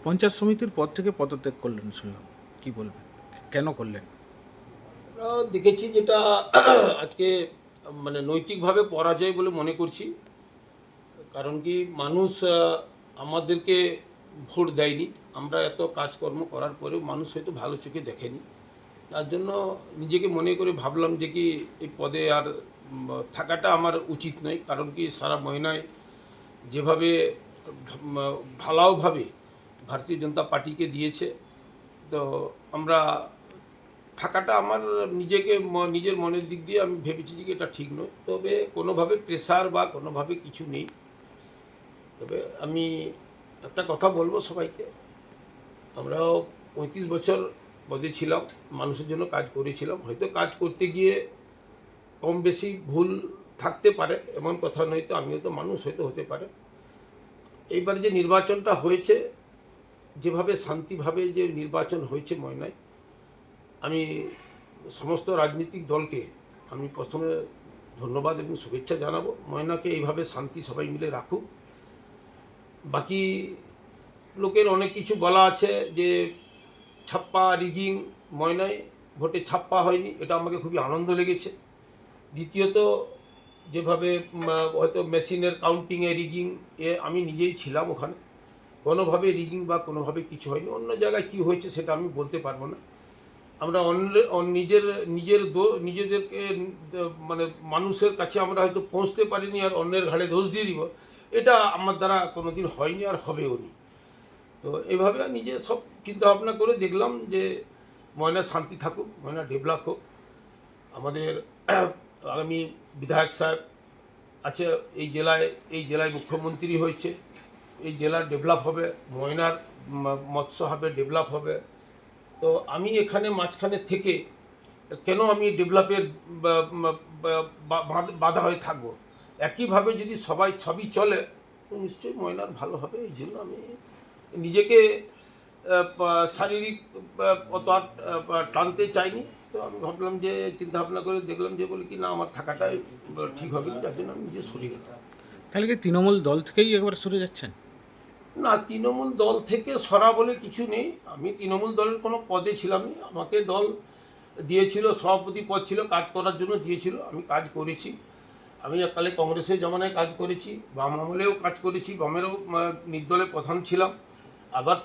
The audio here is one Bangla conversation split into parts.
পঞ্চায়েত সমিতির পদ থেকে পদত্যাগ করলেন শুনলাম, কি বলবেন, কেন করলেন? আমরা দেখেছি যেটা আজকে মানে নৈতিকভাবে পরাজয় বলে মনে করছি। কারণ কি মানুষ আমাদেরকে ভোট দেয়নি। আমরা এত কাজকর্ম করার পরেও মানুষ হয়তো ভালো চোখে দেখেনি। তার জন্য নিজেকে মনে করে ভাবলাম যে কি এই পদে আর থাকাটা আমার উচিত নয়। কারণ কি সারা মহিনায় যেভাবে ঢ ঢালাওভাবে ভারতীয় জনতা পার্টিকে দিয়েছে, তো আমরা থাকাটা আমার নিজেকে নিজের মনের দিক দিয়ে আমি ভেবেছি যে এটা ঠিক নয়। তবে কোনোভাবে প্রেশার বা কোনোভাবে কিছু নেই। তবে আমি একটা কথা বলব সবাইকে, আমরাও ৩৫ বছর পদে ছিলাম, মানুষের জন্য কাজ করেছিলাম। হয়তো কাজ করতে গিয়ে কম বেশি ভুল থাকতে পারে, এমন কথা নয়, তো আমিও তো মানুষ, হয়তো হতে পারে। এইবার যে নির্বাচনটা হয়েছে, যেভাবে শান্তিভাবে যে নির্বাচন হয়েছে ময়নায়, আমি সমস্ত রাজনৈতিক দলকে আমি প্রথমে ধন্যবাদ এবং শুভেচ্ছা জানাবো। ময়নাকে এইভাবে শান্তি সবাই মিলে রাখুক। বাকি লোকের অনেক কিছু বলা আছে যে ছাপ্পা রিগিং, ময়নায় ভোটে ছাপ্পা হয়নি, এটা আমাকে খুবই আনন্দ লেগেছে। দ্বিতীয়ত, যেভাবে হয়তো মেশিনের কাউন্টিংয়ে রিগিং, আমি নিজেই ছিলাম ওখানে, কোনোভাবে রিগিং বা কোনোভাবে কিছু হয়নি। অন্য জায়গায় কী হয়েছে সেটা আমি বলতে পারবো না। আমরা নিজেদেরকে মানে মানুষের কাছে আমরা হয়তো পৌঁছতে পারিনি, আর অন্যের ঘাড়ে দোষ দিয়ে দিব, এটা আমার দ্বারা কোনোদিন হয়নি আর হবেও নি। তো এইভাবে নিজে সব চিন্তা ভাবনা করে দেখলাম যে ময়না শান্তি থাকুক, ময়না ডেভেলপ হোক। আমাদের আগামী বিধায়ক সাহেব আছে এই জেলায় মুখ্যমন্ত্রী হয়েছে, এই জেলার ডেভেলপ হবে, ময়নার মৎস্য হবে, ডেভেলপ হবে। তো আমি এখানে মাঝখানে থেকে কেন আমি ডেভেলপের বাধা হয়ে থাকবো? একইভাবে যদি সবই চলে, তো নিশ্চয়ই ময়নার ভালো হবে। এই জন্য আমি নিজেকে শারীরিক অত আর টানতে চাইনি। তো আমি ভাবলাম যে চিন্তা ভাবনা করে দেখলাম যে বলি কি না, আমার থাকাটাই ঠিক হবে না, যার জন্য আমি নিজে সরে গেলাম। তাহলে কি তৃণমূল দল থেকেই একবার সরে যাচ্ছেন? না, তৃণমূল দল থেকে সরা বলে কিছু নেই। আমি তৃণমূল দলের কোনো পদে ছিলাম না। আমাকে দল দিয়েছিল, সভাপতি পদ ছিল, কাজ করার জন্য দিয়েছিল, আমি কাজ করেছি। আমি এককালে কংগ্রেসের জমানায় কাজ করেছি, বাম আমলেও কাজ করেছি, বামেরও নির্দলের প্রধান ছিলাম, আবার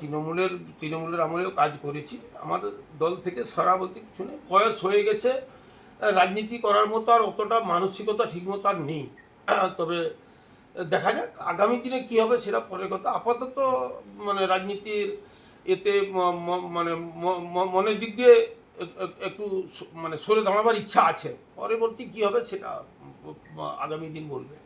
তৃণমূলের আমলেও কাজ করেছি। আমার দল থেকে সরা বলতে কিছু নেই। বয়স হয়ে গেছে, রাজনীতি করার মতো আর অতটা মানসিকতা ঠিকমতো আর নেই। তবে দেখা যাক আগামী দিনে কী হবে, সেটা পরের কথা। আপাতত মানে রাজনীতির এতে মানে মনের দিক দিয়ে একটু মানে সরে দাঁড়াবার ইচ্ছা আছে। পরবর্তী কী হবে সেটা আগামী দিন বলবে।